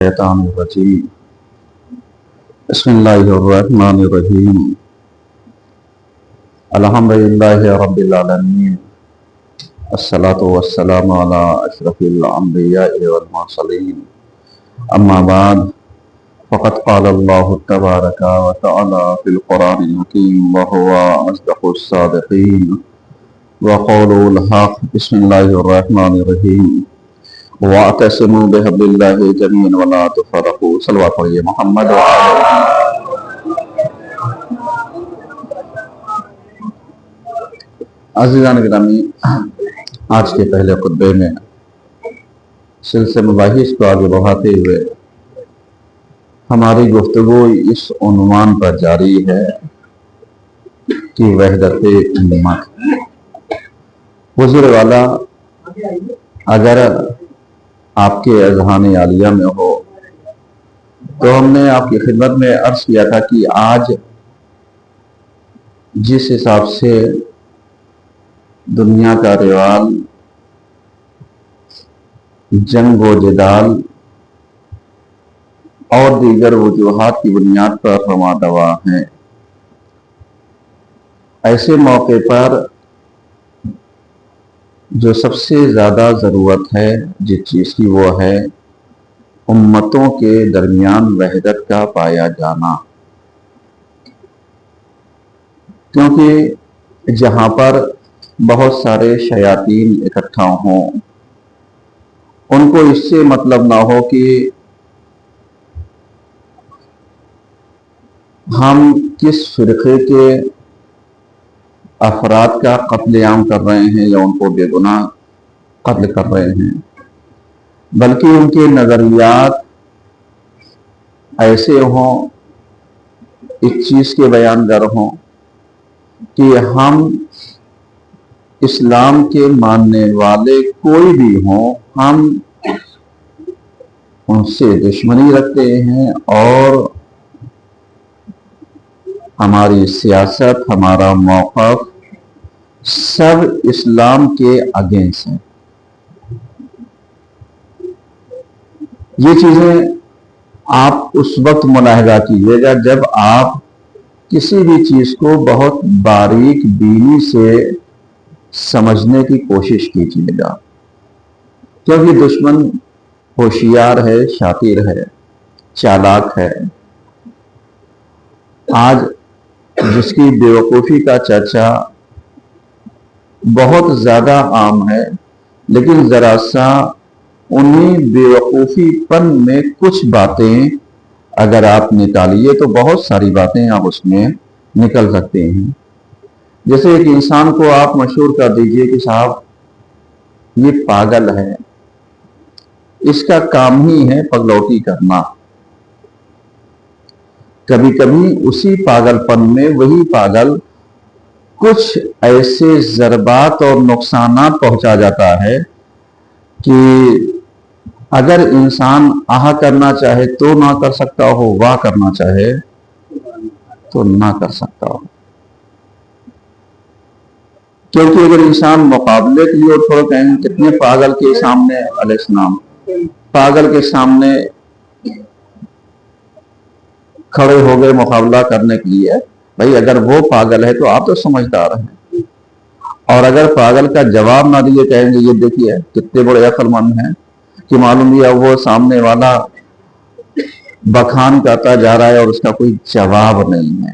الشيطان الرجيم بسم الله الرحمن الرحيم الحمد لله رب العالمين الصلاة والسلام على أشرف الأنبياء والمرسلين أما بعد فقد قال الله تبارك وتعالى في القرآن الحكيم وهو أصدق الصادقين وقوله الحق بسم الله الرحمن الرحيم وَاعْتَصِمُوا بِحَبْلِ اللَّهِ جَمِيعًا وَلَا تَفَرَّقُوا صلوات پڑھیے محمد عزیزان گرامی، آج کے پہلے خطبے میں سلسلہ مباحث کو آگے بڑھاتے ہوئے ہماری گفتگو اس عنوان پر جاری ہے کہ وحدت امت۔ حضور والا اگر آپ کے اذہان عالیہ میں ہو تو ہم نے آپ کی خدمت میں عرض کیا تھا کہ آج جس حساب سے دنیا کا رواج جنگ و جدال اور دیگر وجوہات کی بنیاد پر رواں دوا ہیں، ایسے موقع پر جو سب سے زیادہ ضرورت ہے جس چیز کی وہ ہے امتوں کے درمیان وحدت کا پایا جانا، کیونکہ جہاں پر بہت سارے شیاطین اکٹھا ہوں ان کو اس سے مطلب نہ ہو کہ ہم کس فرقے کے افراد کا قتل عام کر رہے ہیں یا ان کو بے گناہ قتل کر رہے ہیں، بلکہ ان کے نظریات ایسے ہوں، اس چیز کے بیان گر ہوں کہ ہم اسلام کے ماننے والے کوئی بھی ہوں ہم ان سے دشمنی رکھتے ہیں اور ہماری سیاست، ہمارا موقف سب اسلام کے اگینسٹ ہیں۔ یہ چیزیں آپ اس وقت ملاحظہ کیجیے گا جب آپ کسی بھی چیز کو بہت باریک بینی سے سمجھنے کی کوشش کیجیے گا، کیونکہ دشمن ہوشیار ہے، شاطر ہے، چالاک ہے۔ آج جس کی بیوقوفی کا چرچا بہت زیادہ عام ہے، لیکن ذرا سا انہی بیوقوفی پن میں کچھ باتیں اگر آپ نکالیے تو بہت ساری باتیں آپ اس میں نکل سکتے ہیں۔ جیسے ایک انسان کو آپ مشہور کر دیجئے کہ صاحب یہ پاگل ہے، اس کا کام ہی ہے پگلوٹی کرنا۔ کبھی کبھی اسی پاگل پن میں وہی پاگل کچھ ایسے ضربات اور نقصانات پہنچا جاتا ہے کہ اگر انسان آہ کرنا چاہے تو نہ کر سکتا ہو، واہ کرنا چاہے تو نہ کر سکتا ہو۔ کیونکہ اگر انسان مقابلے کے لیے تھوڑا کہیں کتنے پاگل کے سامنے علیہ السلام پاگل کے سامنے کھڑے ہو گئے مقابلہ کرنے کے لیے، بھائی اگر وہ پاگل ہے تو آپ تو سمجھدار ہیں، اور اگر پاگل کا جواب نہ دیے کہیں گے یہ دیکھیے کتنے بڑے عقل مند ہیں کہ معلوم یا وہ سامنے والا بخان کرتا جا رہا ہے اور اس کا کوئی جواب نہیں ہے۔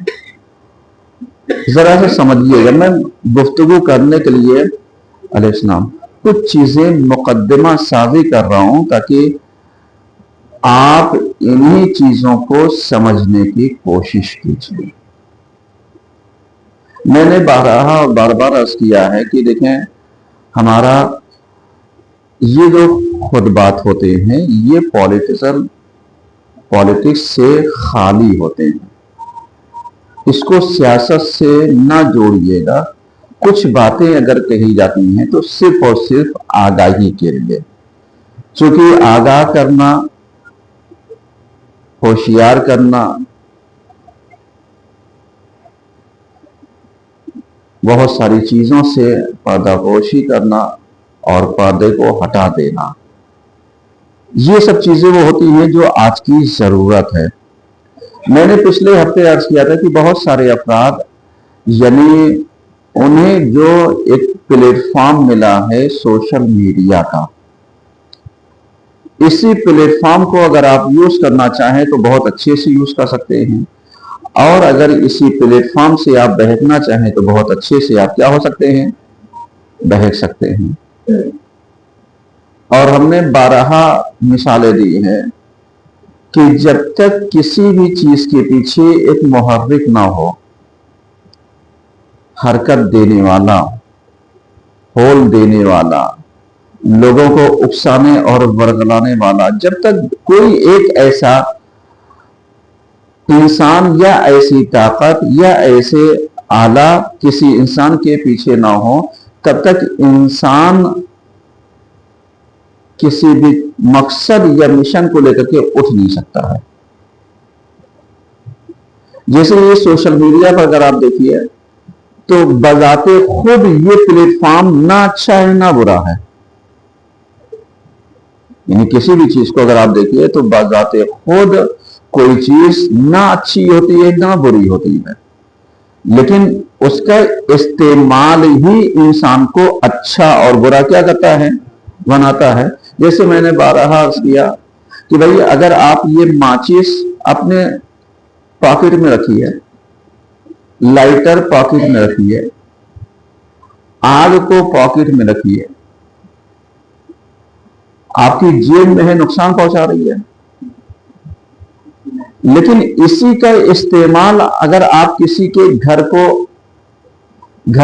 ذرا سے سمجھیے گا، میں گفتگو کرنے کے لیے علیہ السلام کچھ چیزیں مقدمہ سازی کر رہا ہوں تاکہ آپ انہی چیزوں کو سمجھنے کی کوشش کیجیے۔ میں نے بار بار عرض کیا ہے کہ دیکھیں ہمارا یہ جو خطبات ہوتے ہیں یہ پولیٹکس سے خالی ہوتے ہیں، اس کو سیاست سے نہ جوڑیے گا۔ کچھ باتیں اگر کہی جاتی ہیں تو صرف اور صرف آگاہی کے لیے، چونکہ آگاہ کرنا، ہوشیار کرنا بہت ساری چیزوں سے پردہ پوشی کرنا اور پردے کو ہٹا دینا، ये सब चीजें वो होती हैं जो आज की जरूरत है। मैंने पिछले हफ्ते अर्ज किया था कि बहुत सारे अफराद यानी उन्हें जो एक प्लेटफॉर्म मिला है सोशल मीडिया का, इसी प्लेटफॉर्म को अगर आप यूज करना चाहें तो बहुत अच्छे से यूज कर सकते हैं, और अगर इसी प्लेटफॉर्म से आप बहकना चाहें तो बहुत अच्छे से आप क्या हो सकते हैं, बहक सकते हैं। और हमने 12 मिसालें दी हैं कि जब तक किसी भी चीज के पीछे एक मुहर्रिक ना हो, हरकत देने वाला, होल देने वाला, लोगों को उकसाने और वर्गलाने वाला, जब तक कोई एक ऐसा इंसान या ऐसी ताकत या ऐसे आला किसी इंसान के पीछे ना हो, तब तक इंसान किसी भी मकसद या मिशन को लेकर के उठ नहीं सकता है। जैसे ये सोशल मीडिया पर अगर आप देखिए तो बजाते खुद ये प्लेटफॉर्म ना अच्छा है ना बुरा है, यानी किसी भी चीज को अगर आप देखिए तो बजाते खुद कोई चीज ना अच्छी होती है ना बुरी होती है, लेकिन उसका इस्तेमाल ही इंसान को अच्छा और बुरा क्या करता है, बनाता है। जैसे मैंने 12 अर्ज किया कि भाई अगर आप ये माचिस अपने पॉकेट में रखिए, लाइटर पॉकेट में रखिए, आग को पॉकेट में रखिए, आपकी जेब में है, नुकसान पहुंचा रही है। लेकिन इसी का इस्तेमाल अगर आप किसी के घर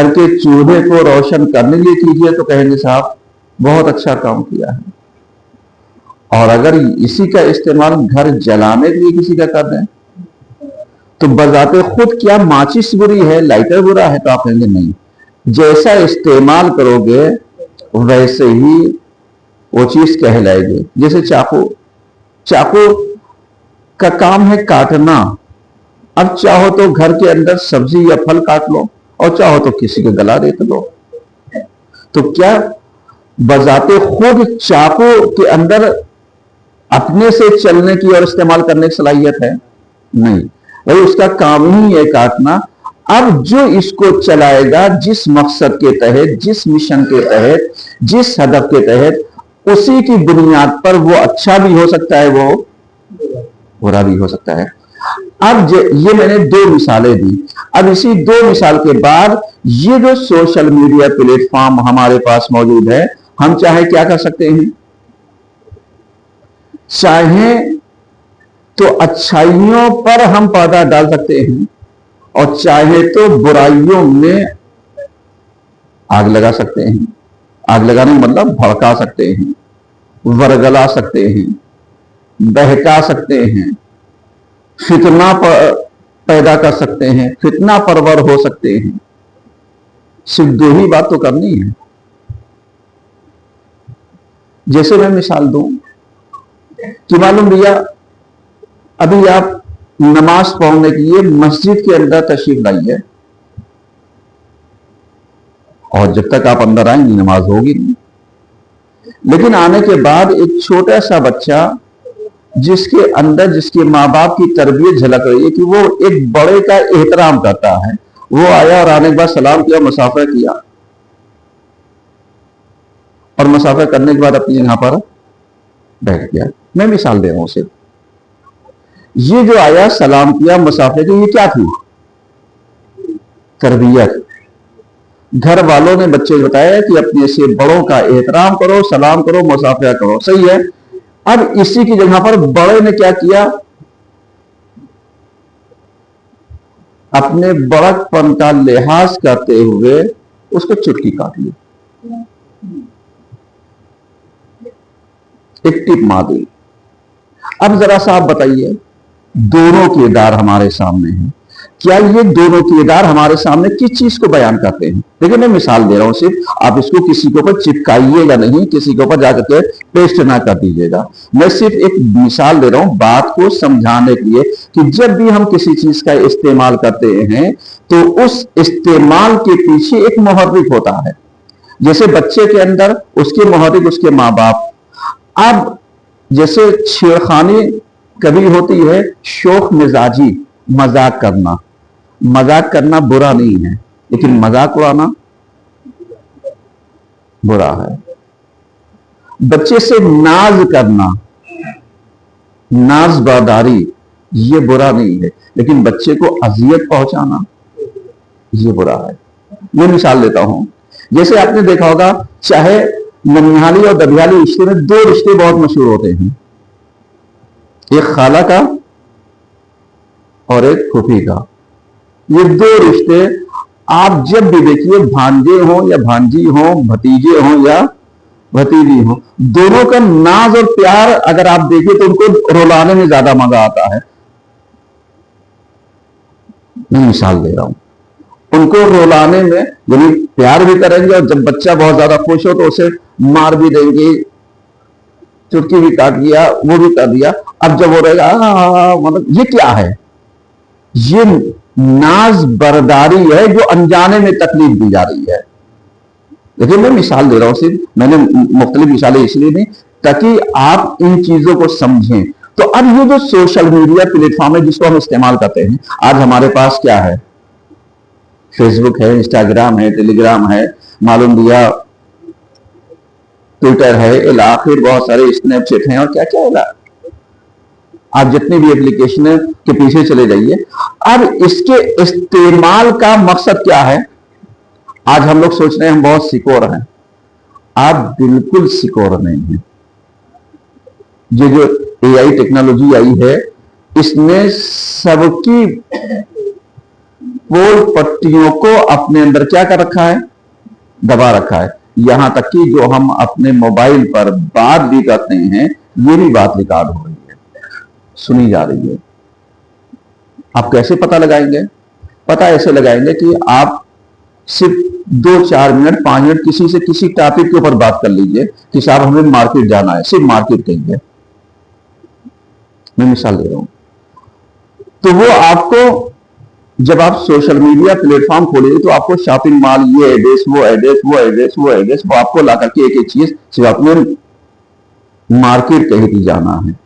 के चूल्हे को रोशन करने के लिए कीजिए तो कहेंगे साहब बहुत अच्छा काम किया है। और अगर इसी का इस्तेमाल घर जलाने के लिए किसी का कर दें तो बजाते खुद क्या माचिस बुरी है, लाइटर बुरा है, तो आप कहेंगे नहीं। जैसा इस्तेमाल करोगे वैसे ही वो चीज कहलाएगी। जैसे चाकू का काम है काटना, अब चाहो तो घर के अंदर सब्जी या फल काट लो और चाहो तो किसी को गला दे दो। तो क्या बजाते खुद चाकू के अंदर अपने से चलने की और इस्तेमाल करने की सलाहियत है? नहीं, भाई उसका काम ही है काटना। अब जो इसको चलाएगा जिस मकसद के तहत, जिस मिशन के तहत, जिस हदफ के तहत, उसी की बुनियाद पर वो अच्छा भी हो सकता है, वो बुरा भी हो सकता है। अब ये मैंने 2 मिसालें दी। अब इसी 2 मिसाल के बाद ये जो सोशल मीडिया प्लेटफॉर्म हमारे पास मौजूद है, हम चाहे क्या कर सकते हैं, चाहे तो अच्छाइयों पर हम पर्दा डाल सकते हैं और चाहे तो बुराइयों में आग लगा सकते हैं। आग लगाने मतलब भड़का सकते हैं, वर्गला सकते हैं, बहका सकते हैं, फितना पैदा कर सकते हैं, फितना परवर हो सकते हैं। सिर्फ 2 ही बात तो करनी है। जैसे मैं मिसाल दूं कि मालूम भैया अभी आप नमाज पढ़ने के लिए मस्जिद के अंदर तशरीफ लाइए और जब तक आप अंदर आएंगी नमाज होगी नहीं। लेकिन आने के बाद एक छोटा सा बच्चा जिसके अंदर जिसके माँ बाप की तरबियत झलक रही है कि वो एक बड़े का एहतराम करता है, वो आया और आने के बाद सलाम किया, मुसाफा किया और मुसाफा करने के बाद अपनी जगह पर बैठ गया। मैं मिसाल दे रहा हूं सिर्फ। ये जो आया सलाम किया मुसाफे की, ये क्या थी? तरबियत। घर वालों ने बच्चे को बताया कि अपने से बड़ों का एहतराम करो, सलाम करो, मुसाफा करो, सही है। अब इसी की जगह पर बड़े ने क्या किया, अपने बड़कपन का लिहाज करते हुए उसको चुटकी काट ली, एक टिप मार दी। अब जरा सा आप बताइए, दोनों किरदार हमारे सामने हैं, क्या ये दोनों किरदार हमारे सामने किस चीज को बयान करते हैं? देखिए मैं मिसाल दे रहा हूं सिर्फ, आप इसको किसी के ऊपर चिपकाइएगा नहीं, किसी के ऊपर जाकर के पेस्ट ना कर दीजिएगा। मैं सिर्फ एक मिसाल दे रहा हूं बात को समझाने के लिए कि जब भी हम किसी चीज का इस्तेमाल करते हैं तो उस इस्तेमाल के पीछे एक मुहर्रिक होता है। जैसे बच्चे के अंदर उसके मुहर्रिक उसके माँ बाप। अब जैसे छेड़खानी कभी होती है शौक मिजाजी, मजाक करना। मजाक करना बुरा नहीं है, लेकिन मजाक उड़ाना बुरा है। बच्चे से नाज करना, नाज बर्दारी, ये बुरा नहीं है, लेकिन बच्चे को अजियत पहुंचाना ये बुरा है। मैं मिसाल देता हूं, जैसे आपने देखा होगा, चाहे ननिहाली और दबियाली रिश्ते में दो रिश्ते बहुत मशहूर होते हैं, एक खाला का और एक फूफी का। ये दो रिश्ते आप जब भी देखिए, भांजे हो या भांजी हो, भतीजे हो या भतीजी हो, दोनों का नाज और प्यार अगर आप देखिए तो उनको रुलाने में ज्यादा मजा आता है। मैं मिसाल दे रहा हूं, उनको रुलाने में यानी प्यार भी करेंगे, और जब बच्चा बहुत ज्यादा खुश हो तो उसे मार भी देंगे, चुटकी भी काट दिया, वो भी कर दिया। अब जब वो रहेगा मतलब ये क्या है? ये नाज बर्दारी है जो अनजाने में तकलीफ दी जा रही है। देखिए मैं मिसाल दे रहा हूं, सिर्फ मैंने मुख्तलिफ मिसालें इसलिए दी ताकि आप इन चीजों को समझें। तो अब ये जो सोशल मीडिया प्लेटफॉर्म है जिसको हम इस्तेमाल करते हैं, आज हमारे पास क्या है? फेसबुक है, इंस्टाग्राम है, टेलीग्राम है, मालूम दिया ट्विटर है, आखिर बहुत सारे स्नैपचैट हैं और क्या क्या है। आप जितनी भी एप्लीकेशन के पीछे चले जाइए। अब इसके इस्तेमाल का मकसद क्या है? आज हम लोग सोच रहे हैं हम बहुत सिकोर हैं। आप बिल्कुल सिकोर नहीं हैं। ये जो एआई टेक्नोलॉजी आई है, इसने सबकी पोल पट्टियों को अपने अंदर क्या कर रखा है? दबा रखा है। यहां तक कि जो हम अपने मोबाइल पर बात भी करते हैं, ये भी बात रिकॉर्ड हो रही है, सुनी जा रही है। आप कैसे पता लगाएंगे? पता ऐसे लगाएंगे कि आप सिर्फ 2-4 मिनट 5 मिनट किसी से किसी टॉपिक के ऊपर बात कर लीजिए कि साहब हमें मार्केट जाना है, सिर्फ मार्केट कहिए। मैं मिसाल दे रहा हूं। तो वो आपको, जब आप सोशल मीडिया प्लेटफॉर्म खोलेंगे तो आपको शॉपिंग मॉल, ये एड्रेस, वो एड्रेस, वो एड्रेस, वो एड्रेस, वो आपको ला करके एक एक चीज सिर्फ अपने मार्केट कहीं भी जाना है।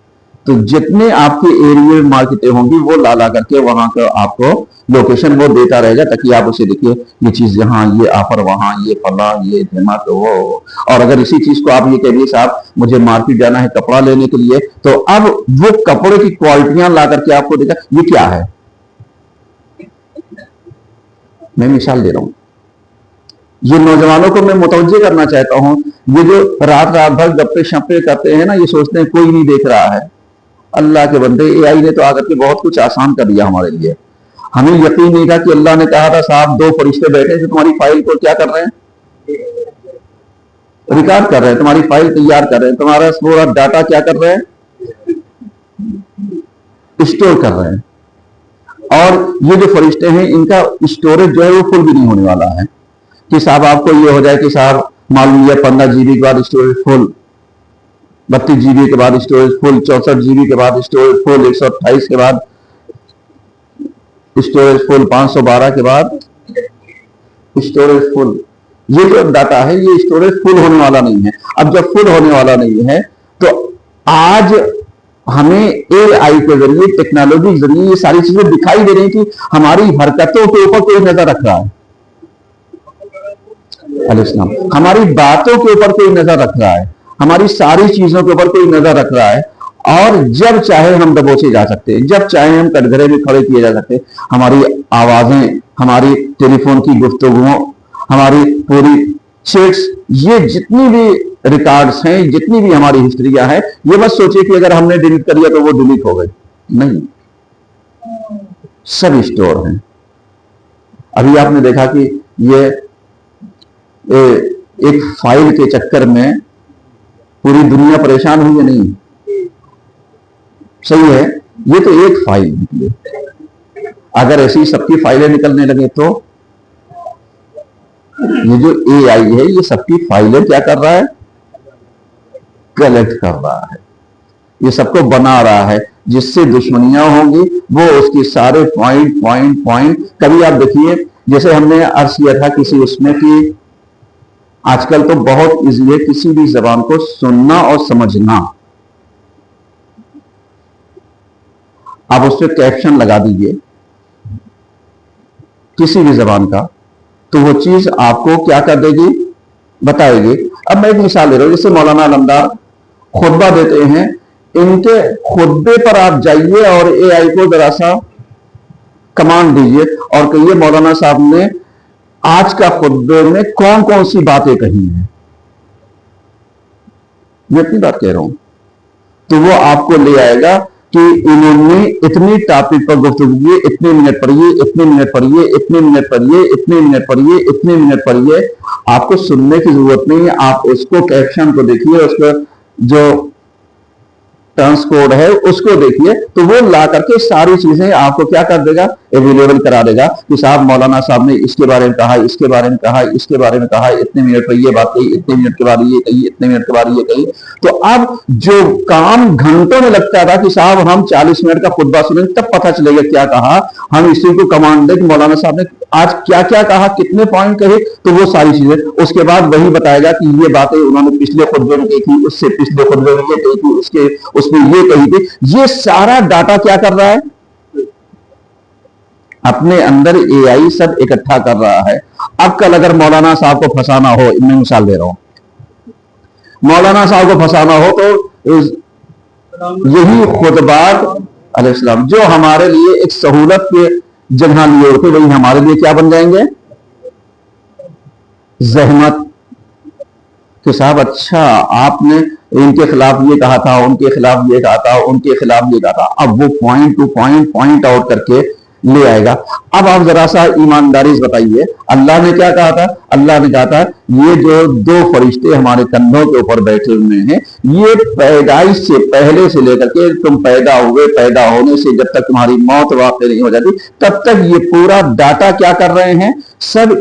तो जितने आपके एरिया में मार्केटें होंगी वो ला करके वहां का आपको लोकेशन वो देता रहेगा, ताकि आप उसे देखिए, ये चीज यहाँ, ये ऑफर वहां, ये फला, ये धमा, तो वो। और अगर इसी चीज को आप ये कह दिए साहब मुझे मार्केट जाना है कपड़ा लेने के लिए, तो अब वो कपड़े की क्वालिटियां ला करके आपको देगा। ये क्या है? मैं मिसाल दे रहा हूं। ये नौजवानों को मैं मुतवज्जे करना चाहता हूं, ये जो रात रात भर गप्पे शप्पे करते हैं ना, ये सोचते हैं कोई नहीं देख रहा है। अल्लाह के बंदे, एआई ने तो आकर के बहुत कुछ आसान कर दिया हमारे लिए। हमें यकीन नहीं था कि अल्लाह ने कहा था साहब 2 फरिश्ते बैठे जो तुम्हारी फाइल को क्या कर रहे हैं? रिकॉर्ड कर रहे हैं, तुम्हारी फाइल तैयार कर रहे हैं, तुम्हारा पूरा डाटा क्या कर रहे हैं? स्टोर कर रहे हैं। और ये जो फरिश्ते हैं इनका स्टोरेज जो है वो फुल भी नहीं होने वाला है कि साहब आपको ये हो जाए कि साहब मालूम लिया 15 GB के बाद स्टोरेज फुल, 32 GB के बाद स्टोरेज फुल, 64 GB के बाद स्टोरेज फुल, 128 के बाद स्टोरेज फुल, 512 के बाद स्टोरेज फुल। ये जो डाटा है ये स्टोरेज फुल होने वाला नहीं है। अब जब फुल होने वाला नहीं है तो आज हमें एआई के जरिए, टेक्नोलॉजी के जरिए ये सारी चीजें दिखाई दे रही कि हमारी हरकतों के ऊपर कोई नजर रख रहा है। अलैहिस्सलाम, हमारी बातों के ऊपर कोई नजर रख रहा है, हमारी सारी चीजों के ऊपर कोई नजर रख रहा है। और जब चाहे हम दबोचे जा सकते हैं, जब चाहे हम कटघरे में खड़े किए जा सकते हैं। हमारी आवाजें, हमारी टेलीफोन की गुफ्तगुओं, हमारी पूरी चैट्स, ये जितनी भी रिकॉर्ड्स हैं, जितनी भी हमारी हिस्ट्रियां हैं, ये मत सोचिए कि अगर हमने डिलीट कर दिया तो वो डिलीट हो गई। नहीं, सब स्टोर हैं। अभी आपने देखा कि ये एक फाइल के चक्कर में पूरी दुनिया परेशान हुई है। नहीं, सही है, ये तो एक फाइल निकली। अगर ऐसी सबकी फाइलें निकलने लगे तो ये जो एआई है ये सबकी फाइलें क्या कर रहा है? कलेक्ट कर रहा है, ये सबको बना रहा है। जिससे दुश्मनियां होंगी वो उसकी सारे पॉइंट। कभी आप देखिए, जैसे हमने अर्ज किया था किसी उसमें कि आजकल तो बहुत इजी है किसी भी जबान को सुनना और समझना। आप उस पर कैप्शन लगा दीजिए किसी भी जबान का, तो वो चीज आपको क्या कर देगी, बताएगी। अब मैं एक मिसाल दे रहा हूं, जैसे मौलाना अलमदार खुतबा देते हैं, इनके खुतबे पर आप जाइए और एआई को जरा सा कमांड दीजिए और कहिए मौलाना साहब ने आज का खुतबे में कौन कौन सी बातें कही हैं, मैं अपनी बात कह रहा हूं, तो वो आपको ले आएगा कि इन्होंने इतनी टॉपिक पर गुफ्तगू की, इतने मिनट पढ़िए, इतने मिनट पढ़िए, इतने मिनट पढ़िए, इतने मिनट पढ़िए, इतने मिनट पढ़िए। आपको सुनने की जरूरत नहीं है, आप उसको कैप्शन को देखिए, उसका जो ट्रांसकोड है उसको देखिए, तो वो ला करके सारी चीजें आपको क्या कर देगा, अवेलेबल करा देगा कि साहब मौलाना साहब ने इसके बारे में कहा, इसके बारे में कहा, इसके बारे में कहा, इतने मिनट पर ये बात कही, इतने मिनट के बाद ये कही, इतने मिनट के बाद ये कही। तो अब जो काम घंटों में लगता था कि साहब हम 40 मिनट का खुतबा सुनेंगे तब पता चलेगा क्या कहा, हम इसी को कमांड दे कि मौलाना साहब ने आज क्या क्या कहा, कितने पॉइंट कहे, तो वो सारी चीजें उसके बाद वही बताएगा कि ये बातें उन्होंने पिछले खुतबे में कही थी, उससे पिछले खुतबे में ये कही थी, उसके उसमें ये कही थी। ये सारा डाटा क्या कर रहा है, अपने अंदर एआई सब इकट्ठा कर रहा है। अब कल अगर मौलाना साहब को फंसाना हो, मैं मिसाल दे रहा हूं, मौलाना साहब को फंसाना हो तो यही खुतबात अलैहिस्सलाम जो हमारे लिए एक सहूलत के जगह लिए होते, वही हमारे लिए क्या बन जाएंगे, जहमत कि साहब अच्छा आपने इनके खिलाफ ये कहा था, उनके खिलाफ ये कहा था, उनके खिलाफ ये कहा था। अब वो point two point point out करके ले आएगा। अब आप जरा सा ईमानदारी से बताइए, अल्लाह ने क्या कहा था, अल्लाह ने कहा था ये जो दो फरिश्ते हमारे कंधों के ऊपर बैठे हुए हैं, ये पैदाइश से पहले से लेकर के तुम पैदा हुए, पैदा होने से जब तक तुम्हारी मौत वाक़ई नहीं हो जाती तब तक ये पूरा डाटा क्या कर रहे हैं, सब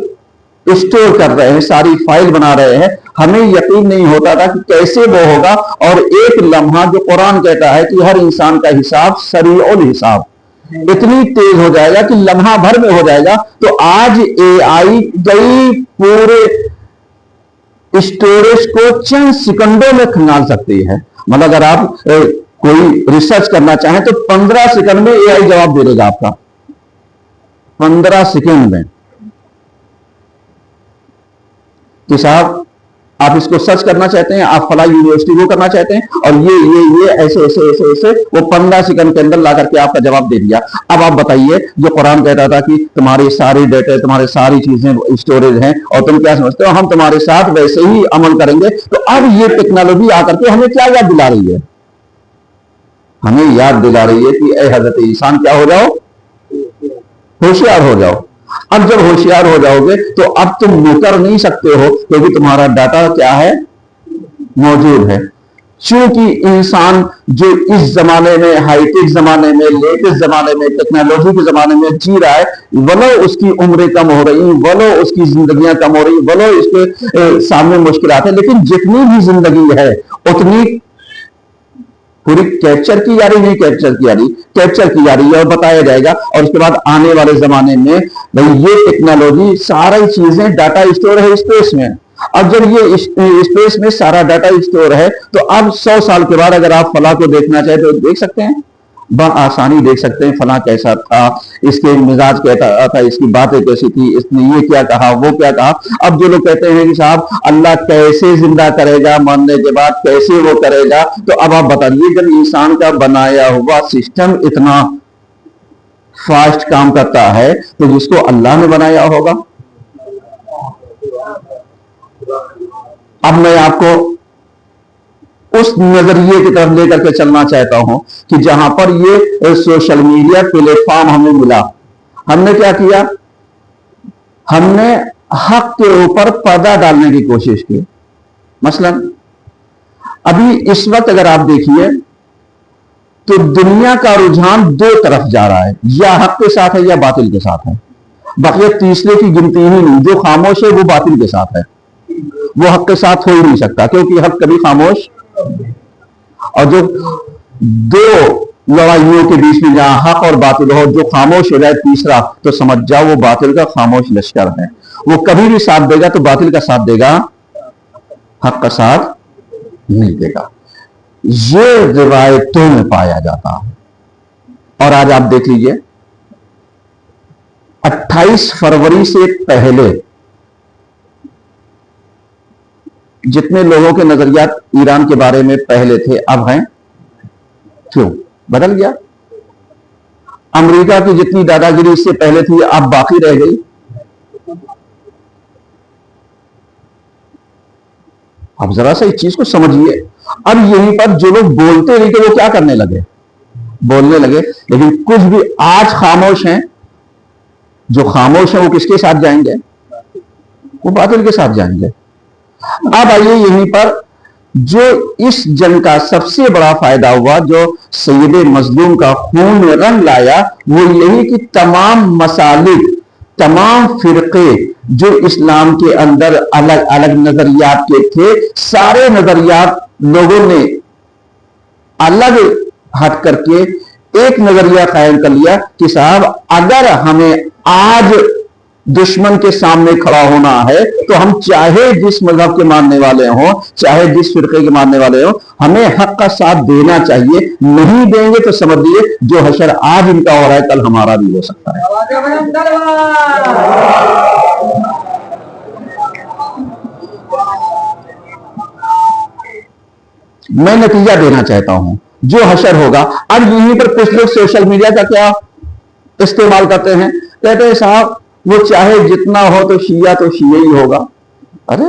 स्टोर कर रहे हैं, सारी फाइल बना रहे हैं। हमें यकीन नहीं होता था कि कैसे वो होगा, और एक लम्हा जो कुरान कहता है कि हर इंसान का हिसाब सरीउल हिसाब इतनी तेज हो जाएगा कि लम्हा भर में हो जाएगा। तो आज एआई कई पूरे स्टोरेज को चंद सेकंडों में खंगाल सकती है। मतलब अगर आप कोई रिसर्च करना चाहें तो 15 सेकंड में एआई जवाब दे देगा आपका, 15 सेकंड में कि साहब आप इसको सर्च करना चाहते हैं, आप फला यूनिवर्सिटी वो करना चाहते हैं, और ये ऐसे ऐसे ऐसे ऐसे वो 15 सेकंड के अंदर ला करके आपका जवाब दे दिया। अब आप बताइए, जो कुरान कहता था कि तुम्हारी सारी डेटा, तुम्हारी सारी चीजें स्टोरेज हैं और तुम क्या समझते हो हम तुम्हारे साथ वैसे ही अमल करेंगे, तो अब ये टेक्नोलॉजी आकर के हमें क्या याद दिला रही है, हमें याद दिला रही है कि ए हजरत इंसान क्या हो जाओ, होशियार हो जाओ। अब जब होशियार हो जाओगे तो अब तुम मुकर नहीं सकते हो, क्योंकि तुम्हारा डाटा क्या है, मौजूद है। क्योंकि इंसान जो इस जमाने में, हाईटेक जमाने में, लेटेस्ट जमाने में, टेक्नोलॉजी के जमाने में जी रहा है, वलो उसकी उम्रें कम हो रही, वलो उसकी जिंदगियां कम हो रही, वलो इसके सामने मुश्किलात है, लेकिन जितनी भी जिंदगी है उतनी पूरी कैप्चर की जा रही, नहीं कैप्चर की जा रही, कैप्चर की जा रही है और बताया जाएगा। और उसके बाद आने वाले जमाने में भाई ये टेक्नोलॉजी सारी चीजें डाटा स्टोर है स्पेस में। अब जब ये स्पेस में सारा डाटा स्टोर है तो अब 100 साल के बाद अगर आप फला को देखना चाहे तो देख सकते हैं, आसानी देख सकते हैं फला कैसा था, इसके मिजाज कैसा था, इसकी बातें कैसी थी, इसने ये क्या कहा, वो क्या कहा। अब जो लोग कहते हैं कि साहब अल्लाह कैसे जिंदा करेगा, मरने के बाद कैसे वो करेगा, तो अब आप बताइए जब इंसान का बनाया हुआ सिस्टम इतना फास्ट काम करता है तो जिसको अल्लाह ने बनाया होगा। अब मैं आपको उस नजरिए की तरफ लेकर के चलना चाहता हूं कि जहां पर ये सोशल मीडिया प्लेटफॉर्म हमें मिला, हमने क्या किया, हमने हक के ऊपर पर्दा डालने की कोशिश की। मसलन अभी इस वक्त अगर आप देखिए तो दुनिया का रुझान दो तरफ जा रहा है, या हक के साथ है या बातिल के साथ है। बाकी तीसरे की गिनती ही नहीं, जो खामोश है वो बातिल के साथ है, वो हक के साथ हो ही नहीं सकता, क्योंकि हक कभी खामोश। और जो दो लड़ाइयों के बीच में जहां हक और बातिल हो, जो खामोश हो जाए तीसरा, तो समझ जाओ वो बातिल का खामोश लश्कर है। वो कभी भी साथ देगा तो बातिल का साथ देगा, हक का साथ नहीं देगा। ये रिवायतों में पाया जाता है। اور آج آپ دیکھ لیجئے 28 فروری سے پہلے جتنے لوگوں کے نظریات ایران کے بارے میں پہلے تھے اب ہیں، کیوں بدل گیا؟ امریکہ کی جتنی دادا گیری اس سے پہلے تھی اب باقی رہ گئی۔ اب ذرا سا اس چیز کو سمجھیے۔ اب یہیں پر جو لوگ بولتے نہیں تھے وہ کیا کرنے لگے؟ بولنے لگے۔ لیکن کچھ بھی آج خاموش ہیں، جو خاموش ہیں وہ کس کے ساتھ جائیں گے؟ وہ باطل کے ساتھ جائیں گے۔ اب آئیے یہیں پر جو اس جنگ کا سب سے بڑا فائدہ ہوا، جو سید مظلوم کا خون میں رنگ لایا، وہ یہی کہ تمام مسالک، تمام فرقے جو اسلام کے اندر الگ الگ نظریات کے تھے، سارے نظریات لوگوں نے الگ ہٹ کر کے ایک نظریہ قائم کر لیا کہ صاحب اگر ہمیں آج دشمن کے سامنے کھڑا ہونا ہے تو ہم چاہے جس مذہب کے ماننے والے ہوں، چاہے جس فرقے کے ماننے والے ہوں، ہمیں حق کا ساتھ دینا چاہیے۔ نہیں دیں گے تو سمجھیے جو حشر آج ان کا ہو رہا ہے کل ہمارا بھی ہو سکتا ہے۔ میں نتیجہ دینا چاہتا ہوں، جو حشر ہوگا۔ اب یہیں پر کچھ لوگ سوشل میڈیا کا کیا استعمال کرتے ہیں، کہتے ہیں صاحب وہ چاہے جتنا ہو تو شیعہ ہی ہوگا۔ ارے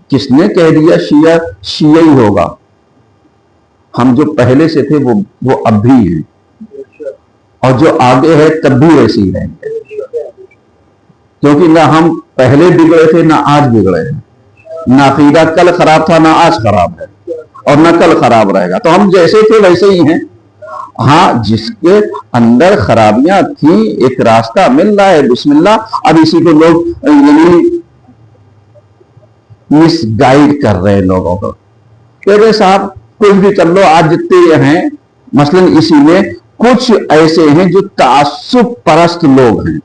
کس نے کہہ دیا شیعہ ہی ہوگا؟ ہم جو پہلے سے تھے وہ اب بھی ہیں، اور جو آگے ہے تب بھی ایسے ہی رہیں گے، کیونکہ نہ ہم پہلے بگڑے تھے نہ آج بگڑے ہیں، نہ عقیدہ کل خراب تھا نہ آج خراب ہے، اور نہ کل خراب رہے گا۔ تو ہم جیسے تھے ویسے ہی ہیں۔ ہاں جس کے اندر خرابیاں تھیں ایک راستہ مل رہا ہے، بسم اللہ۔ اب اسی کو لوگ مس گائیڈ کر رہے ہیں لوگوں کو، کہتے ہیں صاحب کچھ بھی کر لو۔ آج جتنے یہ ہیں مثلاً اسی میں کچھ ایسے ہیں جو تعصب پرست لوگ ہیں،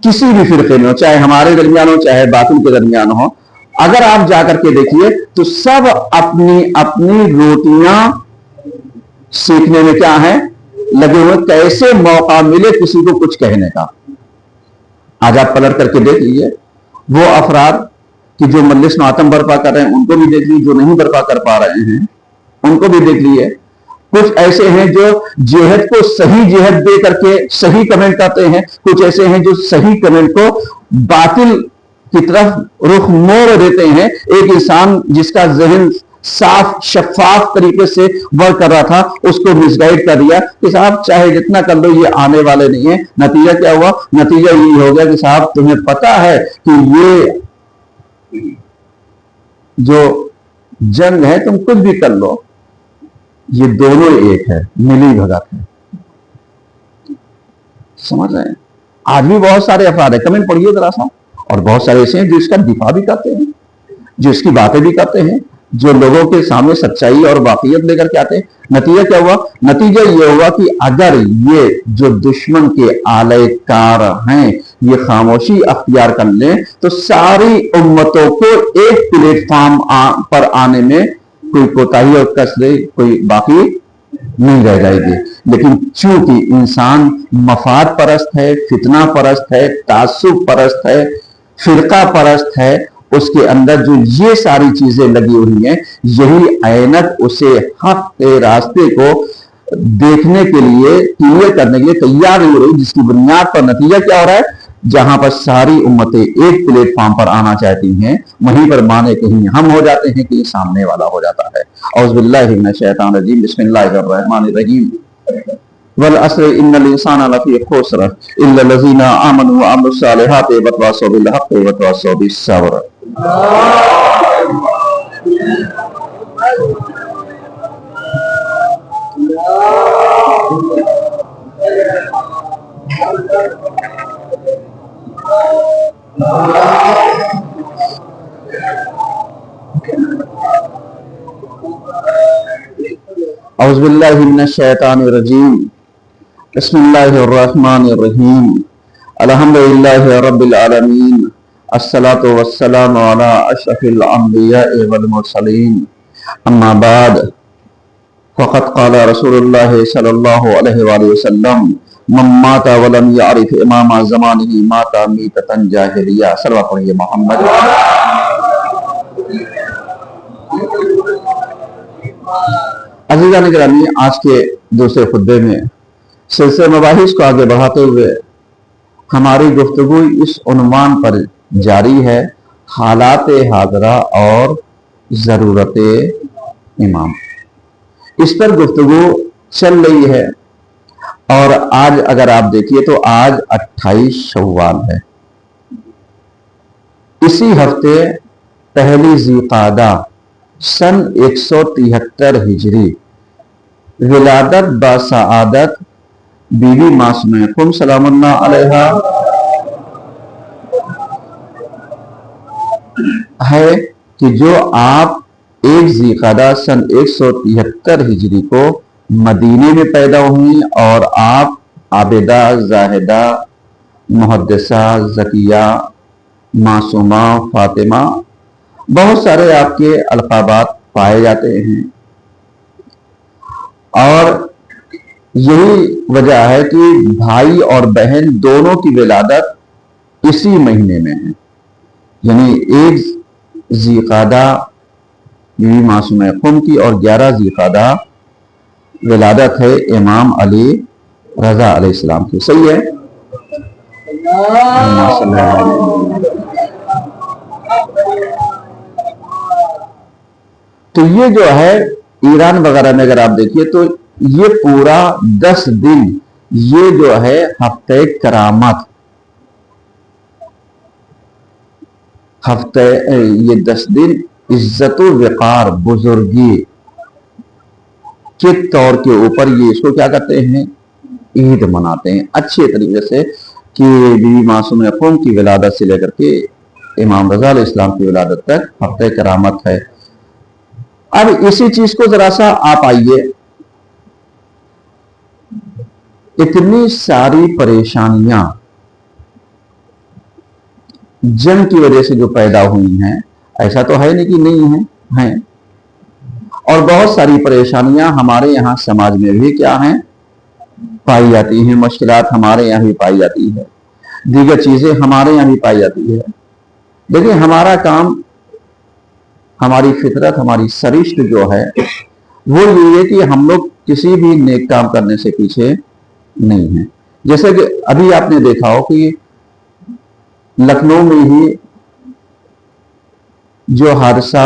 کسی بھی فرقے میں ہو، چاہے ہمارے درمیان ہو چاہے باطل کے درمیان ہو، اگر آپ جا کر کے دیکھیے تو سب اپنی اپنی روٹیاں سیکھنے میں کیا ہے لگے ہوئے، کیسے موقع ملے کسی کو کچھ کہنے کا۔ آج آپ پلٹ کر کے دیکھ لیجیے وہ افراد کہ جو مجلس ماتم برپا کر رہے ہیں ان کو بھی دیکھ لیجیے، جو نہیں برپا کر پا رہے ہیں ان کو بھی دیکھ لیجیے۔ کچھ ایسے ہیں جو جہاد کو صحیح جہاد دے کر کے صحیح کمنٹ کرتے ہیں، کچھ ایسے ہیں جو صحیح کمنٹ کو باطل کی طرف رخ موڑ دیتے ہیں۔ ایک انسان جس کا ذہن صاف شفاف طریقے سے ورک کر رہا تھا اس کو مس گائیڈ کر دیا کہ صاحب چاہے جتنا کر لو یہ آنے والے نہیں ہیں۔ نتیجہ کیا ہوا؟ نتیجہ یہی ہو گیا کہ صاحب تمہیں پتا ہے کہ یہ جو جنگ ہے تم کچھ بھی کر لو یہ دونوں ایک ہے، ملی بھگت ہے۔ سمجھ رہے ہیں؟ آج بھی بہت سارے افراد ہیں، کمنٹ پڑھیے ذرا سا، اور بہت سارے ایسے ہیں جو اس کا دفاع بھی کرتے ہیں، جو اس کی باتیں بھی کرتے ہیں، جو لوگوں کے سامنے سچائی اور واقعیت لے کر کے آتے ہیں۔ نتیجہ کیا ہوا؟ نتیجہ یہ ہوا کہ اگر یہ جو دشمن کے آلے کار ہیں یہ خاموشی اختیار کر لیں تو ساری امتوں کو ایک پلیٹ فارم پر آنے میں کوئی کوتاہی اور کسرے کوئی باقی نہیں رہ جائے گی۔ لیکن چونکہ انسان مفاد پرست ہے، فتنہ پرست ہے، تعصب پرست ہے، فرقہ پرست ہے، اس کے اندر جو یہ ساری چیزیں لگی ہوئی ہیں یہی عینت اسے حق کے راستے کو دیکھنے کے لیے کلیئر کرنے کے لیے تیار نہیں ہو رہی، جس کی بنیاد پر نتیجہ کیا ہو رہا ہے؟ جہاں پر ساری امتیں ایک پلیٹ فارم پر آنا چاہتی ہیں وہیں پر مانے کہیں ہم ہو جاتے ہیں کہ سامنے والا ہو جاتا ہے۔ اعوذ باللہ من الشیطان الرجیم، بسم اللہ الرحمن الرحیم۔ والعصر ان الانسان لفی خسر الا الذین آمنوا وعملوا الصالحات وتواصوا بالحق وتواصوا بالصبر۔ اعوذ باللہ من الشیطان الرجیم، بسم اللہ الرحمن الرحیم۔ الحمدللہ رب العالمین، الصلاة والسلام علی اشرف الانبیاء والمرسلین، اما بعد फ़क़त क़ाल रसूलुल्लाह सल्लल्लाहु अलैहि वसल्लम मन माता वलम यारिफ इमाम ज़मानिही माता मीततन जाहिलिया। सल्लल्लाहु अलैहि मोहम्मद। अज़ीज़ान गिरामी, आज के दूसरे खुतबे में सिलसिले मबाहिस को आगे बढ़ाते हुए हमारी गुफ्तगू इस उन्वान पर जारी है, हालात हाज़रा और ज़रूरत इमाम। इस पर गुफ्तगू चल रही है और आज अगर आप देखिए तो आज 28 शव्वाल है। इसी हफ्ते पहली ज़िक़ादा सन 173 हिजरी विलादत बासआदत बीबी मासूमा कुम सलामुल्लाह अलैहा है कि जो आप 1 ज़िक़ादा सन 173 हिजरी को मदीने में पैदा हुई और आप आबिदा, जाहिदा, मुहद्दिसा, ज़किया, मासूमा, फातिमा, बहुत सारे आपके अलक़ाबात पाए जाते हैं। और यही वजह है कि भाई और बहन दोनों की विलादत इसी महीने में है, यानी 1 ज़िक़ादा बीवी मासूमा कुम की और 11 ज़िक़ादा विलादत है इमाम अली रज़ा अलैहिस्सलाम की। सही है। तो ये जो है ईरान वगैरह में अगर आप देखिए तो ये पूरा 10 दिन ये जो है हफ्ते करामत, हफ्ते ये 10 दिन इज्जत वक़ार बुजुर्गी के तौर के ऊपर ये इसको क्या करते हैं, ईद मनाते हैं अच्छे तरीके से कि बीवी मासूमा कुम की विलादत से लेकर के इमाम रज़ा अलैहिस्सलाम की विलादत तक हफ्ते करामत है। अब इसी चीज को जरा सा आप आइए, इतनी सारी परेशानियां जंग की वजह से जो पैदा हुई हैं, ऐसा तो है नहीं कि नहीं है, हैं। और बहुत सारी परेशानियां हमारे यहाँ समाज में भी क्या हैं, पाई जाती हैं। मुश्किलात हमारे यहाँ भी पाई जाती है, दीगर चीजें हमारे यहाँ भी पाई जाती है। देखिए हमारा काम, हमारी फितरत, हमारी सरिश्त जो है वो ये है कि हम लोग किसी भी नेक काम करने से पीछे नहीं है। जैसे कि अभी आपने देखा हो कि लखनऊ में ही जो हादसा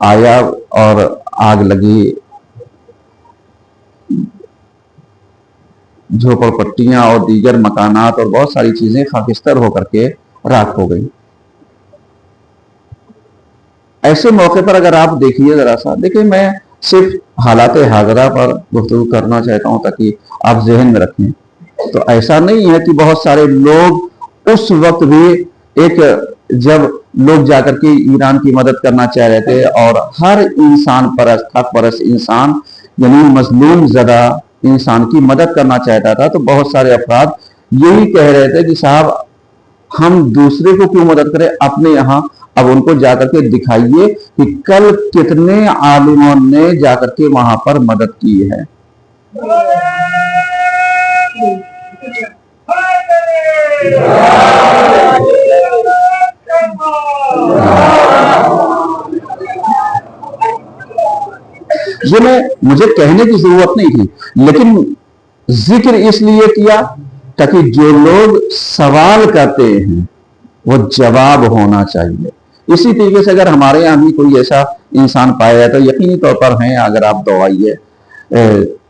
आया और आग लगी, झोपड़पट्टियां और दीगर मकानात और बहुत सारी चीजें खाकिस्तर होकर के राख हो गई। ऐसे मौके पर अगर आप देखिए जरा सा, देखिए मैं सिर्फ हालात हाज़रा पर गुफ्तगू करना चाहता हूं ताकि आप ज़हन में रखें। तो ऐसा नहीं है कि बहुत सारे लोग उस वक्त भी एक जब लोग जाकर के ईरान की मदद करना चाह रहे थे और हर इंसान परस्त, हक परस्त इंसान यानी मजलूम ज़दा इंसान की मदद करना चाहता था, तो बहुत सारे अफराद यही कह रहे थे कि साहब हम दूसरे को क्यों मदद करें, अपने यहाँ। अब उनको जाकर के दिखाइए कि कल कितने आलिमों ने जाकर के वहां पर मदद की है। ये मुझे कहने की जरूरत नहीं थी, लेकिन जिक्र इसलिए किया ताकि जो लोग सवाल करते हैं वो जवाब होना चाहिए। इसी तरीके से अगर हमारे यहाँ भी कोई ऐसा इंसान पाया जाए तो यकीनी तौर पर हैं, अगर आप दवाइए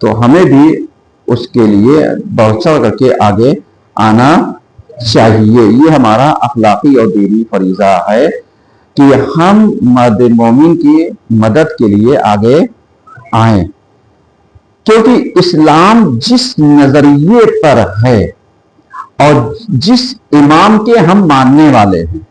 तो हमें भी उसके लिए बढ़ चढ़ करके आगे आना चाहिए। ये हमारा अखलाकी और दीनी फरीजा है कि हम मर्द मोमिन की मदद के लिए आगे आए, क्योंकि इस्लाम जिस नजरिए पर है और जिस इमाम के हम मानने वाले हैं,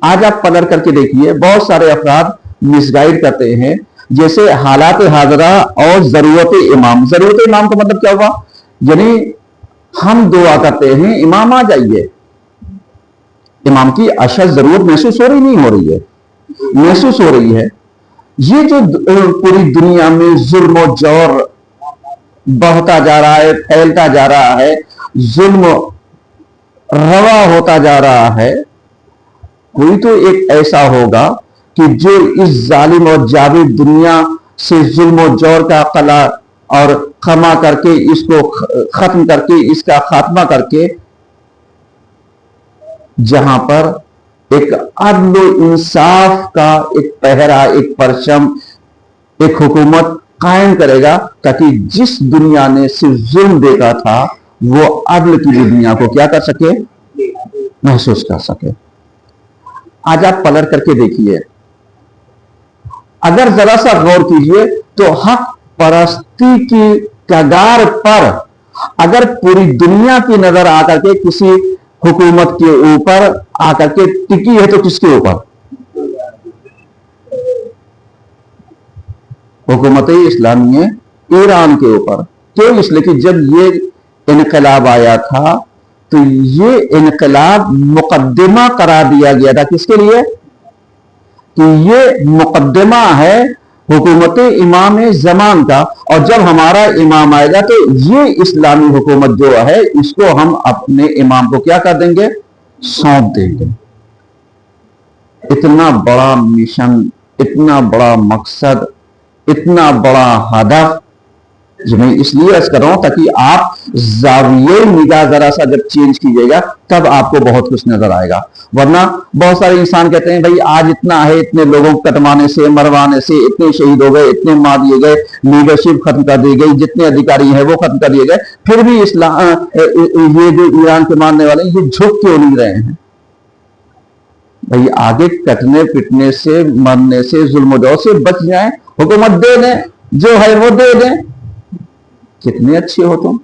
आज आप पलट करके देखिए बहुत सारे अफराद मिसगाइड करते हैं। जैसे हालात हाजरा और जरूरत इमाम। जरूरत इमाम का मतलब क्या हुआ, यानी हम दुआ करते हैं इमाम आ जाइए, इमाम की अशद जरूरत महसूस हो रही नहीं हो रही है, महसूस हो रही है, یہ جو پوری دنیا میں ظلم و جور بڑھتا جا رہا ہے، پھیلتا جا رہا ہے، ظلم روا ہوتا جا رہا ہے، کوئی تو ایک ایسا ہوگا کہ جو اس ظالم اور جابر دنیا سے ظلم و جور کا قلع اور خما کر کے اس کو ختم کر کے اس کا خاتمہ کر کے جہاں پر ایک عدل و انصاف کا ایک پہرا، ایک پرچم، ایک حکومت قائم کرے گا، تاکہ جس دنیا نے صرف ظلم دیکھا تھا وہ عدل کی بھی دنیا کو کیا کر سکے، محسوس کر سکے۔ آج آپ پلٹ کر کے دیکھیے، اگر ذرا سا غور کیجئے تو حق پرستی کی کگار پر اگر پوری دنیا کی نظر آ کر کے کسی حکومت کے اوپر آ کر کے ٹکی ہے تو کس کے اوپر؟ حکومت اسلامیہ ایران کے اوپر۔ کیوں؟ اس لیے کہ جب یہ انقلاب آیا تھا تو یہ انقلاب مقدمہ قرار دیا گیا تھا، کس کے لیے؟ کہ یہ مقدمہ ہے حکومت امام زمان کا، اور جب ہمارا امام آئے گا تو یہ اسلامی حکومت جو ہے اس کو ہم اپنے امام کو کیا کر دیں گے، سونپ دیں گے۔ اتنا بڑا مشن، اتنا بڑا مقصد، اتنا بڑا ہدف، جو میں اس لیے عرض کر رہا ہوں تاکہ آپ زاویے نگاہ ذرا سا جب چینج کیجئے گا تب آپ کو بہت کچھ نظر آئے گا۔ ورنہ بہت سارے انسان کہتے ہیں بھائی آج اتنا ہے، اتنے لوگوں کو کٹوانے سے، مروانے سے، اتنے شہید ہو گئے، اتنے مار دیے گئے، لیڈرشپ ختم کر دی گئی، جتنے ادھیکاری ہیں وہ ختم کر دیے گئے، پھر بھی یہ جو ایران کے ماننے والے ہیں یہ جھک کیوں نہیں رہے ہیں؟ بھائی آگے کٹنے پٹنے سے، مرنے سے، ظلم و جور سے بچ جائیں، حکومت دے دیں، جو ہے وہ دے دیں، کتنے اچھے ہو تم۔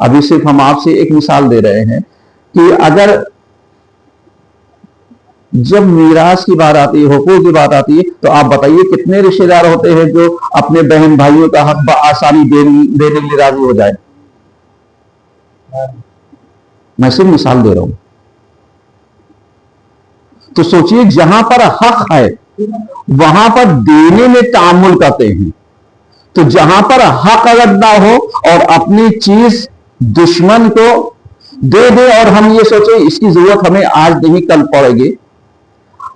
ابھی صرف ہم آپ سے ایک مثال دے رہے ہیں کہ اگر جب میراث کی بات آتی ہے، حقوق کی بات آتی ہے، تو آپ بتائیے کتنے رشتہ دار ہوتے ہیں جو اپنے بہن بھائیوں کا حق بآسانی دینے کے لیے راضی ہو جائے؟ میں صرف مثال دے رہا ہوں۔ تو سوچئے جہاں پر حق ہے وہاں پر دینے میں تعامل کرتے ہیں، تو جہاں پر حق اگر نہ ہو اور اپنی چیز دشمن کو دے دے اور ہم یہ سوچیں اس کی ضرورت ہمیں آج نہیں کل پڑے گی،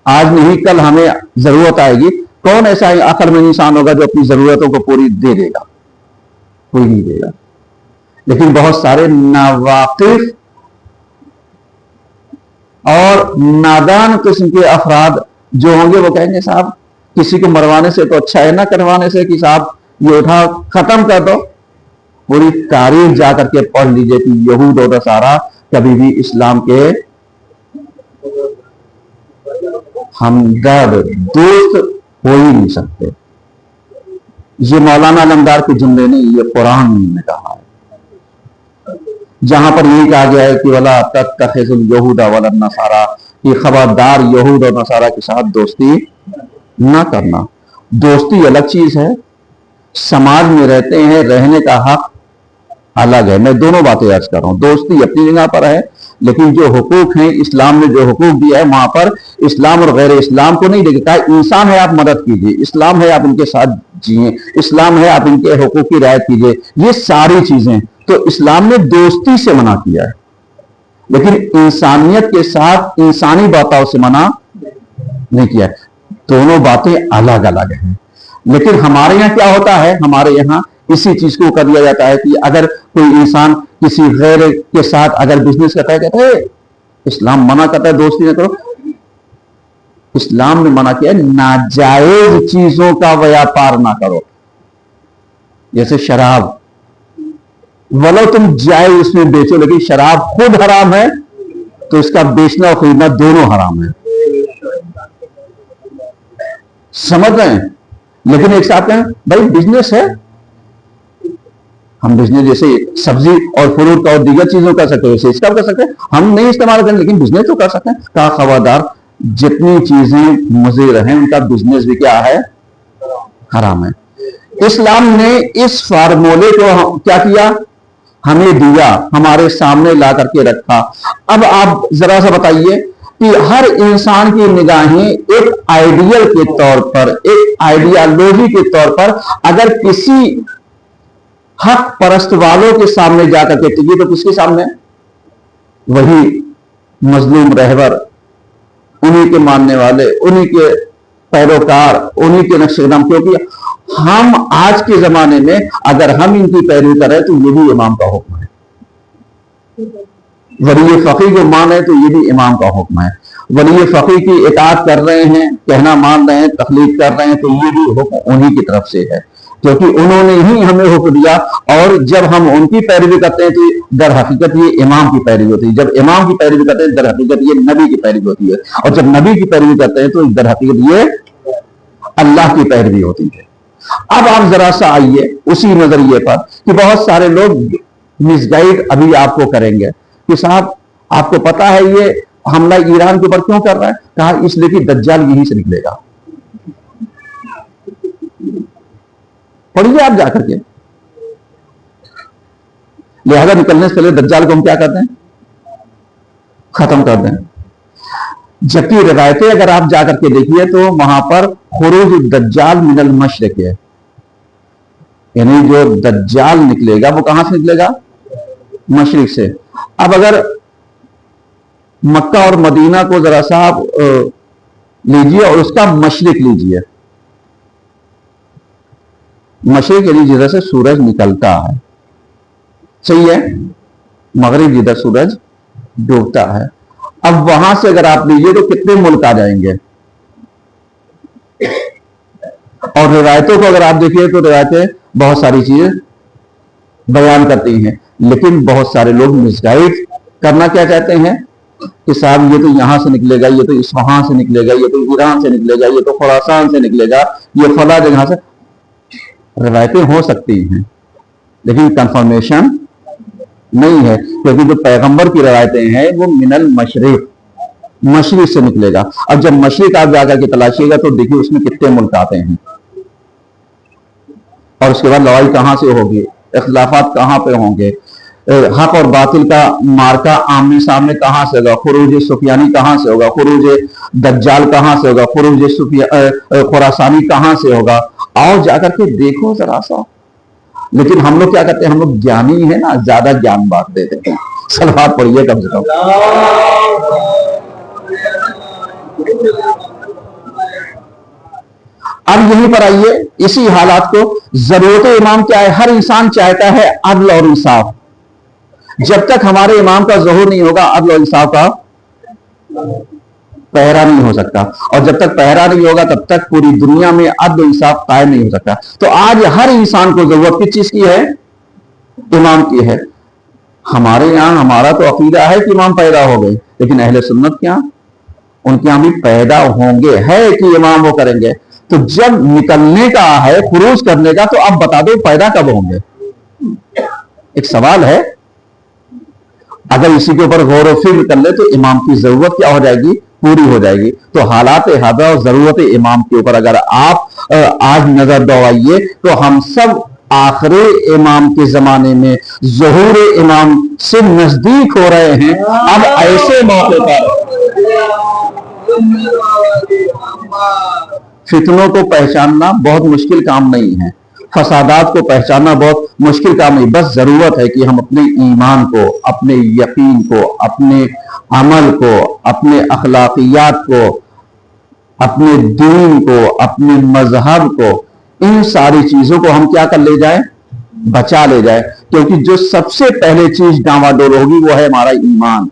آج نہیں کل ہمیں ضرورت آئے گی، کون ایسا عقل مند انسان ہوگا جو اپنی ضرورتوں کو پوری دے دے گا؟ کوئی نہیں دے گا۔ لیکن بہت سارے ناواقف اور نادان قسم کے افراد جو ہوں گے وہ کہیں گے صاحب کسی کو مروانے سے تو اچھا ہے نہ کروانے سے، کہ صاحب یہ اٹھا ختم کر دو۔ پوری تاریخ جا کر کے پڑھ لیجئے کہ یہود و نصارہ کبھی بھی اسلام کے ہمدرد دوست ہو ہی نہیں سکتے۔ یہ مولانا علمدار کے جملے نہیں، یہ قرآن نے کہا ہے، جہاں پر یہ کہا گیا ہے کہ وَلَا تَتَّخِذُوا الْيَهُودَ وَلَا النَّصَارَىٰ، کہ خبردار یہود اور نصارہ کے ساتھ دوستی نہ کرنا۔ دوستی الگ چیز ہے، سماج میں رہتے ہیں، رہنے کا حق الگ ہے۔ میں دونوں باتیں عرض کر رہا ہوں، دوستی اپنی جگہ پر ہے، لیکن جو حقوق ہیں اسلام نے جو حقوق دیا ہے وہاں پر اسلام اور غیر اسلام کو نہیں دیکھتا۔ انسان ہے آپ مدد کیجئے، اسلام ہے آپ ان کے ساتھ جئیں، اسلام ہے آپ ان کے حقوق کی رعایت کیجئے، یہ ساری چیزیں تو اسلام نے دوستی سے منع کیا ہے، لیکن انسانیت کے ساتھ انسانی باتوں سے منع نہیں کیا ہے۔ دونوں باتیں الگ الگ ہیں۔ لیکن ہمارے یہاں کیا ہوتا ہے، ہمارے یہاں اسی چیز کو کر دیا جاتا ہے کہ اگر کوئی انسان کسی غیر کے ساتھ اگر بزنس کرتا ہے، کہتا ہے اسلام منع کرتا ہے دوستی نہ کرو۔ اسلام نے منع کیا ہے ناجائز چیزوں کا ویاپار نہ کرو، جیسے شراب، ولو تم جائز اس میں بیچو، لیکن شراب خود حرام ہے تو اس کا بیچنا اور خریدنا دونوں حرام ہے۔ سمجھ رہے ہیں؟ لیکن ایک ساتھ کہیں بھائی بزنس ہے، ہم بزنس جیسے سبزی اور فروٹ کا اور دیگر چیزوں کر سکتے ہیں، ویسے اس کا کر سکتے ہیں، ہم نہیں استعمال کریں لیکن بزنس تو کر سکتے ہیں۔ کہا خبردار جتنی چیزیں مضر ہیں ان کا بزنس بھی کیا ہے، حرام ہے۔ اسلام نے اس فارمولے کو کیا کیا، ہمیں دیا، ہمارے سامنے لا کر کے رکھا۔ اب آپ ذرا سا بتائیے कि हर इंसान की निगाहें एक आइडियल के तौर पर, एक आइडियोलॉजी के तौर पर अगर किसी हक परस्त वालों के सामने जाकर के टिकी तो किसके सामने? वही मजलूम रहबर, उन्हीं के मानने वाले, उन्हीं के पैरोकार, उन्हीं के नक्शेकदम। क्योंकि हम आज के जमाने में अगर हम इनकी पैरवी करें तो ये भी इमाम का हुक्म है, वली फकीह को माने तो ये भी इमाम का हुक्म है। वली फकीह की इताअत कर रहे हैं, कहना मान रहे हैं, तकलीफ कर रहे हैं, तो ये भी हुक्म उन्हीं की तरफ से है, क्योंकि उन्होंने ही हमें हुक्म दिया। और जब हम उनकी पैरवी करते हैं तो दर हकीकत ये इमाम की पैरवी होती है। जब इमाम की पैरवी करते हैं दर हकीकत ये नबी की पैरवी होती है, और जब नबी की पैरवी करते हैं तो दर हकीकत ये अल्लाह की पैरवी होती है। अब आप जरा सा आइए उसी नजरिए पर कि बहुत सारे लोग मिसगाइड अभी आपको करेंगे कि साहब आपको पता है ये हमला ईरान के ऊपर क्यों कर रहा है? कहा इसलिए कि दज्जाल यहीं से निकलेगा। पढ़िए आप जाकर के, लिहाजा निकलने से पहले दज्जाल को हम क्या करते हैं? खत्म कर दें। जबकि रिवायतें अगर आप जाकर के देखिए तो वहां पर खुरूज दज्जाल मिनल मशरिक है, यानी जो दज्जाल निकलेगा वो कहां से निकलेगा? मशरिक से। अब अगर मक्का और मदीना को जरा सा आप लीजिए और उसका मशरिक लीजिए, मशरिक यानी जिधर से सूरज निकलता है, सही है, मगरिब जिधर सूरज डूबता है। अब वहां से अगर आप लीजिए तो कितने मुल्क आ जाएंगे? और रिवायतों को अगर आप देखिए तो रिवायतें बहुत सारी चीजें बयान करती हैं, लेकिन बहुत सारे लोग मिसगाइड करना क्या चाहते हैं कि साहब ये तो यहां से निकलेगा, ये तो इस्फहान से निकलेगा, ये तो ईरान से निकलेगा, ये तो खुरासान से निकलेगा, ये फला जगह से। रिवायतें हो सकती हैं लेकिन कंफर्मेशन नहीं है, क्योंकि जो पैगंबर की रिवायतें हैं वो मिनल मशरिक, मशरिक से निकलेगा। अब जब मशरिक आप जाकर के तलाशिएगा तो देखिए उसमें कितने मुल्क आते हैं, और उसके बाद लड़ाई कहां से होगी, इख्तिलाफात कहां पे होंगे, हक और बातिल का मार्का आमने सामने कहां से होगा, खुरूज सुफियानी कहां से होगा, खुरूज दज्जाल कहां से होगा, खुरूज खुरासानी कहां से होगा। आओ जाकर के देखो जरा सा। लेकिन हम लोग क्या करते हैं? हम लोग ज्ञानी है ना, ज्यादा ज्ञान बांट देते हैं। सलवात पढ़िए कम से कम। अब यहीं पर आइए, इसी हालात को, जरूरत इमाम क्या है? हर इंसान चाहता है अदल और इंसाफ। जब तक हमारे इमाम का ज़हूर नहीं होगा अदल और इंसाफ का पहरा नहीं हो सकता, और जब तक पहरा नहीं होगा तब तक पूरी दुनिया में अदल इंसाफ कायम नहीं हो सकता। तो आज हर इंसान को जरूरत किस चीज की है? इमाम की है। हमारे यहां हमारा तो अकीदा है कि इमाम पैदा हो गए, लेकिन अहले सुन्नत क्या, उनके यहां भी पैदा होंगे, है कि इमाम वो करेंगे। तो जब निकलने का है, खुरूज करने का, तो अब बता दो पैदा कब होंगे? एक सवाल है। अगर इसी के ऊपर गौर व फिक्र कर ले तो इमाम की जरूरत क्या हो जाएगी? पूरी हो जाएगी। तो हालात हादा और जरूरत इमाम के ऊपर अगर आप आज नजर दौड़ाइए तो हम सब आखिरी इमाम के जमाने में ज़हूर इमाम से नजदीक हो रहे हैं। अब ऐसे मौके पर फितनों को पहचानना बहुत मुश्किल काम नहीं है, फसादात को पहचानना बहुत मुश्किल काम नहीं। बस जरूरत है कि हम अपने ईमान को, अपने यकीन को, अपने अमल को, अपने अखलाकियात को, अपने दीन को, अपने मजहब को, इन सारी चीजों को हम क्या कर ले जाए? बचा ले जाए। क्योंकि जो सबसे पहले चीज डामाडोल होगी वो है हमारा ईमान,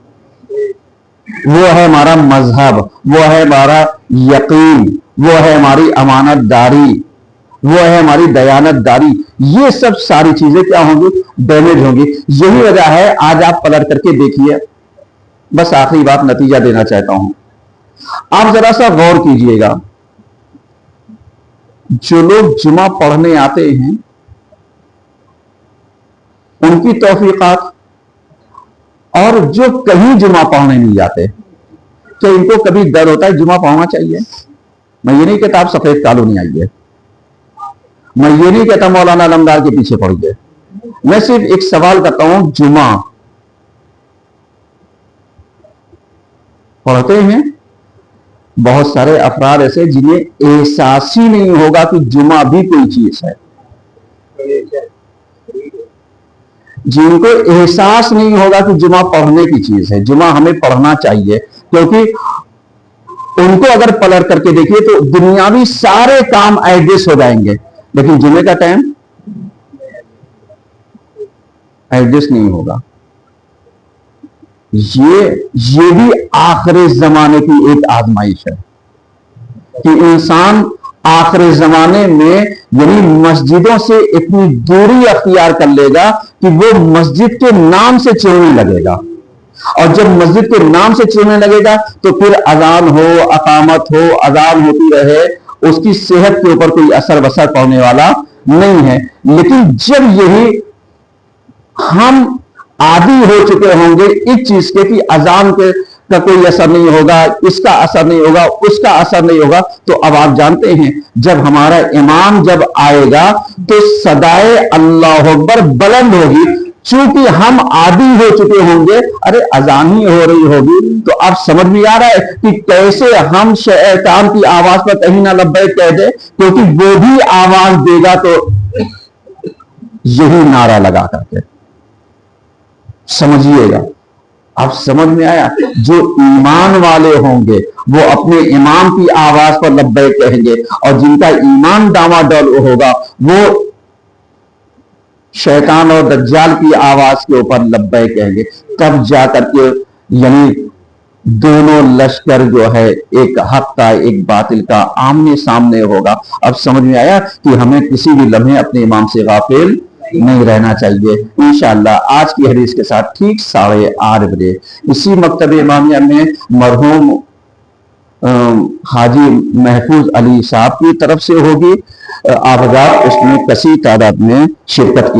वो है हमारा मजहब, वो है हमारा यकीन, वो है हमारी अमानतदारी, वो है हमारी दयानतदारी। ये सब सारी चीजें क्या होंगी? डैमेज होंगी। यही वजह है, आज आप पलट करके देखिए। बस आखिरी बात नतीजा देना चाहता हूं, आप जरा सा गौर कीजिएगा। जो लोग जुमा पढ़ने आते हैं उनकी तौफीकात, और जो कहीं जुमा पढ़ने नहीं जाते, क्या इनको कभी डर होता है जुमा पढ़ना चाहिए? मैं ये नहीं कहता आप सफेद कॉलोनी आइए, मैं ये नहीं कहता मौलाना अलमदार के पीछे पड़िए। मैं सिर्फ एक सवाल करता हूं, जुमा पढ़ते हैं। बहुत सारे अफराद ऐसे जिन्हें एहसास ही नहीं होगा कि जुमा भी कोई चीज है, जिनको एहसास नहीं होगा कि जुमा पढ़ने की चीज है। जुमा हमें पढ़ना चाहिए, क्योंकि उनको अगर पलट करके देखिए तो दुनियावी सारे काम एडजस्ट हो जाएंगे, लेकिन जुमे का टाइम एडजस्ट नहीं होगा। ये भी आखिरी जमाने की एक आजमाइश है कि इंसान आखिरी जमाने में यानी मस्जिदों से इतनी दूरी अख्तियार कर लेगा कि वो मस्जिद के नाम से चिढ़ने लगेगा, और जब मस्जिद के नाम से चिढ़ने लगेगा तो फिर अजान हो, अकामत हो, अजान होती रहे, उसकी सेहत के ऊपर कोई असर बसर पड़ने वाला नहीं है। लेकिन जब यही हम आदी हो चुके होंगे इस चीज के कि अजान के का कोई असर नहीं होगा, इसका असर नहीं होगा, उसका असर नहीं होगा, तो अब आप जानते हैं जब हमारा इमाम जब आएगा तो सदाए अल्लाह अकबर बुलंद होगी। चूंकि हम आदी हो चुके होंगे, अरे अजान ही हो रही होगी, तो अब समझ में आ रहा है कि कैसे हम शैतान की आवाज पर कहीं ना लब्बैक कह दे, क्योंकि वो भी आवाज देगा तो यही नारा लगा करके। समझिएगा, अब समझ में आया। जो ईमान वाले होंगे वो अपने इमाम की आवाज पर लब्बैक कहेंगे, और जिनका ईमान डामाडोल होगा वो शैतान और दज्जाल की आवाज के ऊपर लब्बैक कहेंगे। तब जाकर के यानी दोनों लश्कर जो है, एक हक का एक बातिल का आमने सामने होगा। अब समझ में आया कि हमें किसी भी लम्हे अपने इमाम से गाफिल नहीं रहना चाहिए। इंशाअल्लाह आज की हदीस के साथ ठीक 8:30 बजे इसी मकतब इमामिया में मरहूम हाजी महफूज अली साहब की तरफ से होगी। आप हज़रात उसमें कसी तादाद में शिरकत की